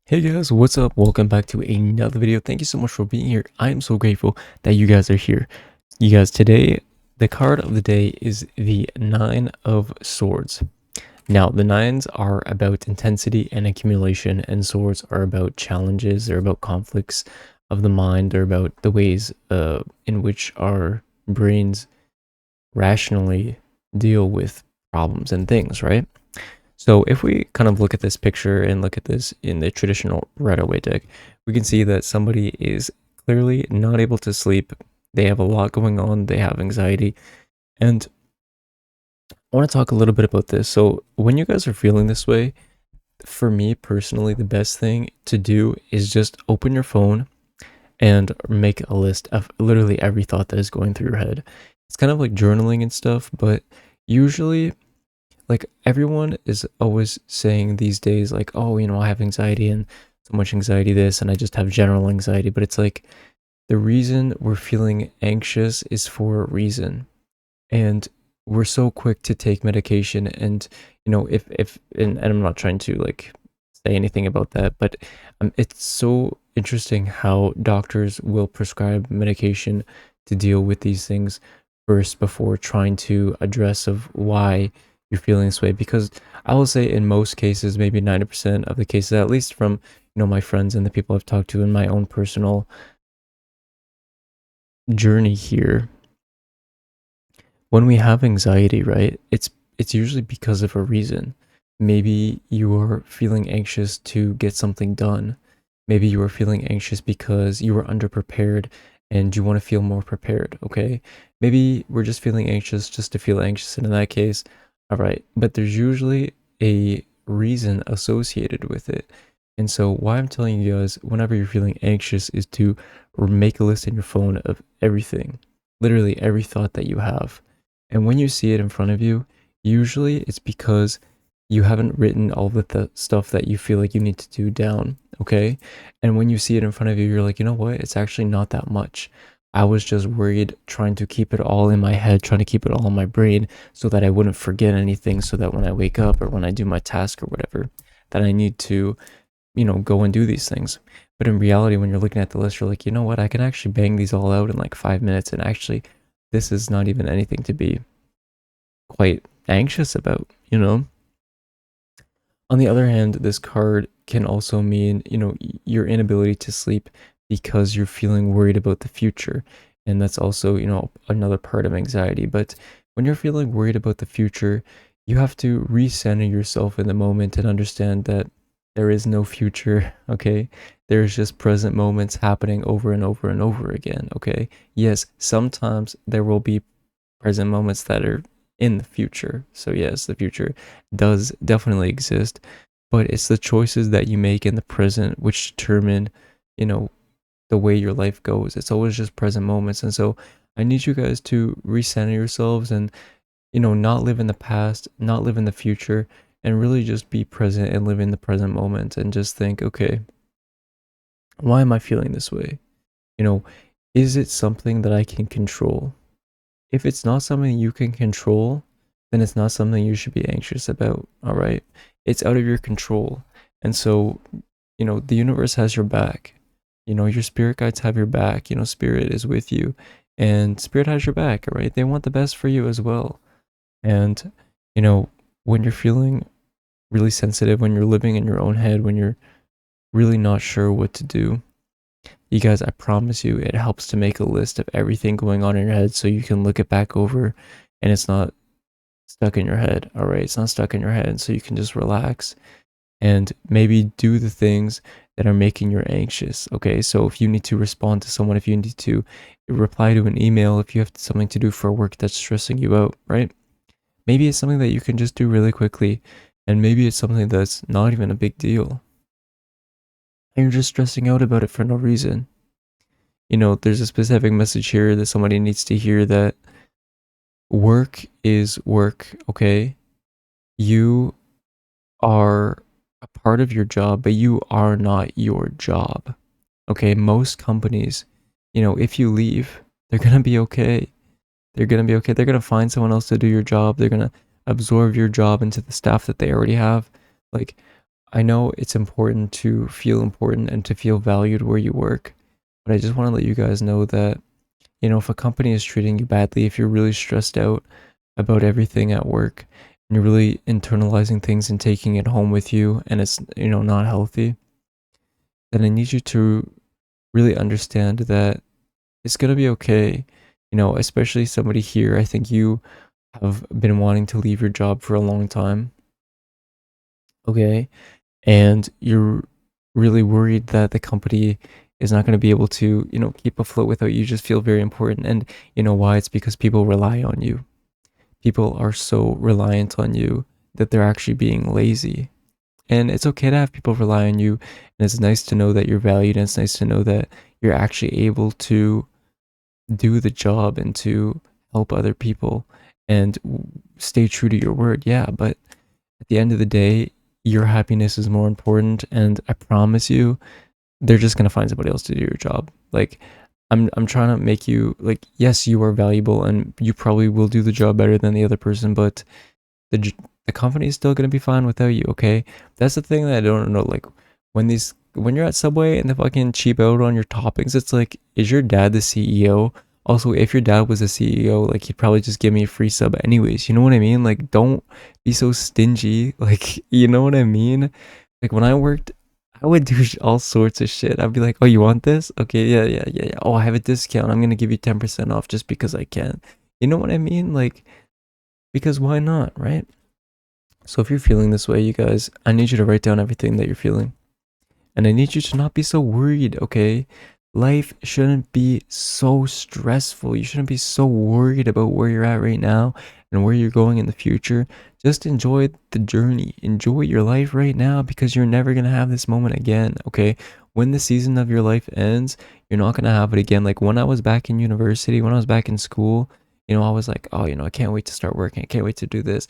Hey guys, what's up? Welcome back to another video. Thank you so much for being here. I am so grateful that you guys are here. You guys, today, the card of the day is the Nine of Swords. Now, the nines are about intensity and accumulation, and swords are about challenges, they're about conflicts of the mind, they're about the ways in which our brains rationally deal with problems and things, right? So if we kind of look at this picture and look at this in the traditional Rider-Waite deck, we can see that somebody is clearly not able to sleep. They have a lot going on. They have anxiety. And I want to talk a little bit about this. So when you guys are feeling this way, for me personally, the best thing to do is just open your phone and make a list of literally every thought that is going through your head. It's kind of like journaling and stuff, but usually like everyone is always saying these days like, oh, I have anxiety and so much anxiety this and I just have general anxiety, but it's like the reason we're feeling anxious is for a reason. And we're so quick to take medication, and if and I'm not trying to like say anything about that, but it's so interesting how doctors will prescribe medication to deal with these things first before trying to address of why you're feeling this way. Because I will say in most cases, maybe 90% of the cases, at least from my friends and the people I've talked to in my own personal journey here, when we have anxiety, right, it's usually because of a reason. Maybe you are feeling anxious to get something done. Maybe you are feeling anxious because you were underprepared and you want to feel more prepared, okay? Maybe we're just feeling anxious just to feel anxious, and in that case, all right, but there's usually a reason associated with it. And so why I'm telling you guys whenever you're feeling anxious is to make a list in your phone of everything, literally every thought that you have. And when you see it in front of you, usually it's because you haven't written all of the stuff that you feel like you need to do down, okay? And when you see it in front of you, you're like, you know what? It's actually not that much. I was just worried trying to keep it all in my head, trying to keep it all in my brain so that I wouldn't forget anything, so that when I wake up or when I do my task or whatever, that I need to, go and do these things. But in reality, when you're looking at the list, you're like, you know what? I can actually bang these all out in like 5 minutes. And actually, this is not even anything to be quite anxious about, you know? On the other hand, this card can also mean, your inability to sleep because you're feeling worried about the future. And that's also, another part of anxiety. But when you're feeling worried about the future, you have to recenter yourself in the moment and understand that there is no future, okay? There's just present moments happening over and over and over again, okay? Yes, sometimes there will be present moments that are in the future. So yes, the future does definitely exist, but it's the choices that you make in the present which determine, you know, the way your life goes. It's always just present moments. And so I need you guys to recenter yourselves and, not live in the past, not live in the future, and really just be present and live in the present moment and just think, okay, why am I feeling this way? You know, is it something that I can control? If it's not something you can control, then it's not something you should be anxious about, all right? It's out of your control. And so, the universe has your back. Your spirit guides have your back. Spirit is with you and spirit has your back, all right? They want the best for you as well. And, you know, when you're feeling really sensitive, when you're living in your own head, when you're really not sure what to do, you guys, I promise you, it helps to make a list of everything going on in your head so you can look it back over and it's not stuck in your head. All right. It's not stuck in your head. So you can just relax and maybe do the things that are making you anxious. Okay. So if you need to respond to someone, if you need to reply to an email, if you have something to do for work that's stressing you out, right? Maybe it's something that you can just do really quickly. And maybe it's something that's not even a big deal. And you're just stressing out about it for no reason. There's a specific message here that somebody needs to hear, that work is work, okay? You are a part of your job, but you are not your job, okay? Most companies, if you leave, they're gonna be okay. They're gonna be okay. They're gonna find someone else to do your job. They're gonna absorb your job into the staff that they already have. Like, I know it's important to feel important and to feel valued where you work, but I just want to let you guys know that, if a company is treating you badly, if you're really stressed out about everything at work and you're really internalizing things and taking it home with you and it's, not healthy, then I need you to really understand that it's going to be okay. Especially somebody here, I think you have been wanting to leave your job for a long time, okay? And you're really worried that the company is not going to be able to, keep afloat without you. Just feel very important. And you know why? It's because people rely on you. People are so reliant on you that they're actually being lazy. And it's okay to have people rely on you. And it's nice to know that you're valued. And it's nice to know that you're actually able to do the job and to help other people and stay true to your word. Yeah, but at the end of the day, your happiness is more important. And I promise you, they're just gonna find somebody else to do your job. Like, I'm trying to make you like, yes, you are valuable, and you probably will do the job better than the other person, but the company is still gonna be fine without you. Okay, that's the thing that I don't know. Like, when you're at Subway and they fucking cheap out on your toppings, it's like, is your dad the CEO? Also, if your dad was a CEO, like, he'd probably just give me a free sub anyways. You know what I mean? Like, don't be so stingy. Like, you know what I mean? Like, when I worked, I would do all sorts of shit. I'd be like, "Oh, you want this? Okay, yeah, yeah, yeah, yeah. Oh, I have a discount. I'm gonna give you 10% off just because I can." You know what I mean? Like, because why not, right? So if you're feeling this way, you guys, I need you to write down everything that you're feeling. And I need you to not be so worried, okay? Life shouldn't be so stressful. You shouldn't be so worried about where you're at right now and where you're going in the future. Just enjoy the journey. Enjoy your life right now because you're never going to have this moment again, okay? When the season of your life ends, you're not going to have it again. Like when I was back in university, when I was back in school, I was like, oh, I can't wait to start working. I can't wait to do this.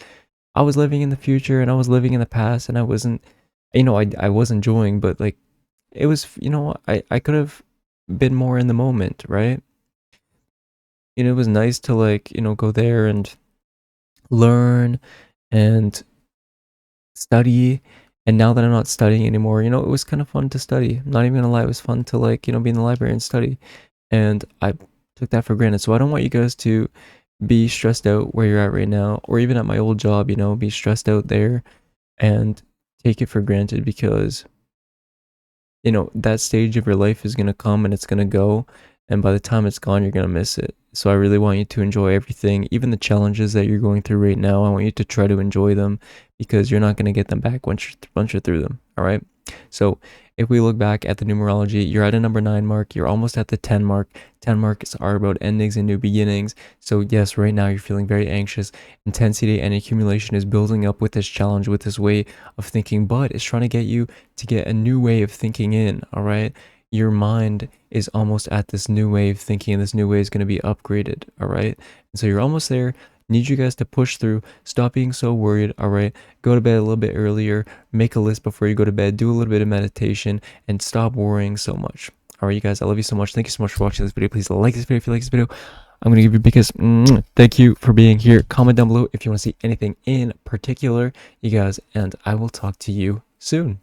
I was living in the future and I was living in the past and I wasn't, I was enjoying, but like it was, I could have been more in the moment, right? It was nice to like, go there and learn and study. And now that I'm not studying anymore, it was kind of fun to study. I'm not even gonna lie, it was fun to like, be in the library and study. And I took that for granted. So I don't want you guys to be stressed out where you're at right now, or even at my old job, be stressed out there and take it for granted because that stage of your life is going to come and it's going to go. And by the time it's gone, you're going to miss it. So I really want you to enjoy everything, even the challenges that you're going through right now. I want you to try to enjoy them because you're not going to get them back once you're through them. All right. So if we look back at the numerology, you're at a number 9 mark. You're almost at the 10 mark. 10 marks are about endings and new beginnings. So yes, right now you're feeling very anxious. Intensity and accumulation is building up with this challenge, with this way of thinking, but it's trying to get you to get a new way of thinking in. All right. Your mind is almost at this new way of thinking, and this new way is going to be upgraded. All right. And so you're almost there. Need you guys to push through. Stop being so worried. All right. Go to bed a little bit earlier. Make a list before you go to bed. Do a little bit of meditation and stop worrying so much. All right, you guys. I love you so much. Thank you so much for watching this video. Please like this video if you like this video. I'm going to give you a biggest thank you for being here. Comment down below if you want to see anything in particular, you guys. And I will talk to you soon.